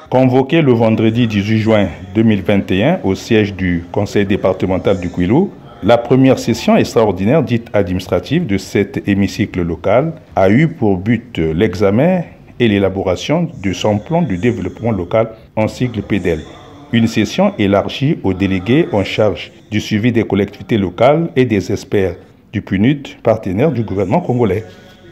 Convoqué le vendredi 18 juin 2021 au siège du conseil départemental du Kwilu, la première session extraordinaire dite administrative de cet hémicycle local a eu pour but l'examen et l'élaboration de son plan de développement local en sigle PDEL. Une session élargie aux délégués en charge du suivi des collectivités locales et des experts du PNUD, partenaire du gouvernement congolais.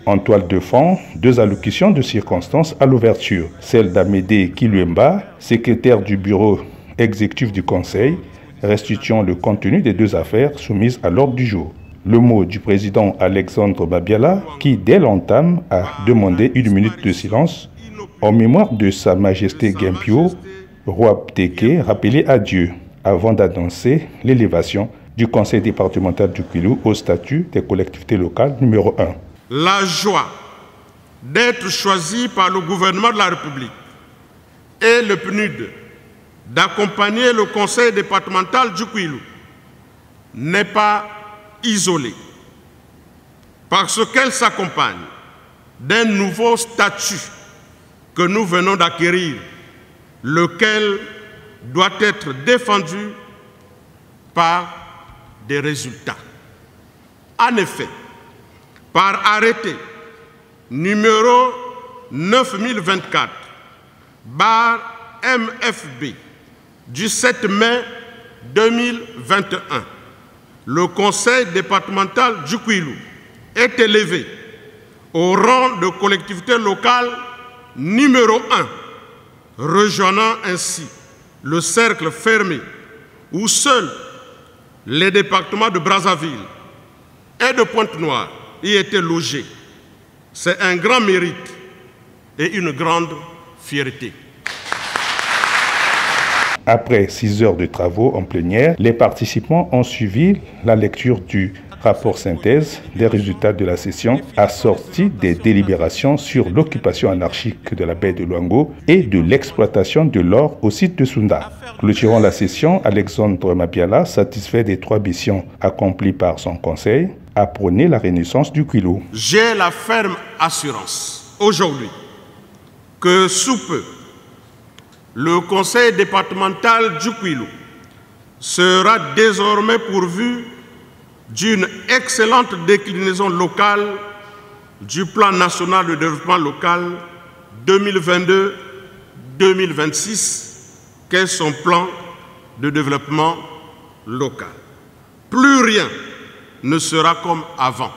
En toile de fond, deux allocutions de circonstances à l'ouverture. Celle d'Amédée Kiluemba, secrétaire du bureau exécutif du Conseil, restituant le contenu des deux affaires soumises à l'ordre du jour. Le mot du président Alexandre Babiala, qui dès l'entame a demandé 1 minute de silence en mémoire de Sa Majesté Gempio, roi Pteke, rappelé à Dieu, avant d'annoncer l'élévation du Conseil départemental du Kwilu au statut des collectivités locales numéro 1. La joie d'être choisi par le gouvernement de la République et le PNUD d'accompagner le conseil départemental du Kwilu n'est pas isolée, parce qu'elle s'accompagne d'un nouveau statut que nous venons d'acquérir, lequel doit être défendu par des résultats. En effet, par arrêté numéro 9024/MFB du 7 mai 2021, le conseil départemental du Kwilu est élevé au rang de collectivité locale numéro 1, rejoignant ainsi le cercle fermé où seuls les départements de Brazzaville et de Pointe-Noire y étaient logés. C'est un grand mérite et une grande fierté. Après 6 heures de travaux en plénière, les participants ont suivi la lecture du rapport synthèse des résultats de la session assorti des délibérations sur l'occupation anarchique de la baie de Luango et de l'exploitation de l'or au site de Sunda. Clôturant la session, Alexandre Babiala, satisfait des 3 missions accomplies par son conseil, a prôné la renaissance du Kwilu. J'ai la ferme assurance aujourd'hui que sous peu, le conseil départemental du Kwilu sera désormais pourvu d'une excellente déclinaison locale du plan national de développement local 2022-2026, qu'est son plan de développement local. Plus rien ne sera comme avant.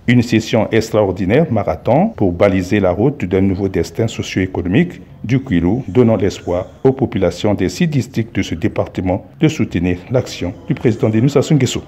Une session extraordinaire marathon pour baliser la route d'un nouveau destin socio-économique du Kwilu, donnant l'espoir aux populations des 6 districts de ce département de soutenir l'action du président Denis Sassou Nguesso.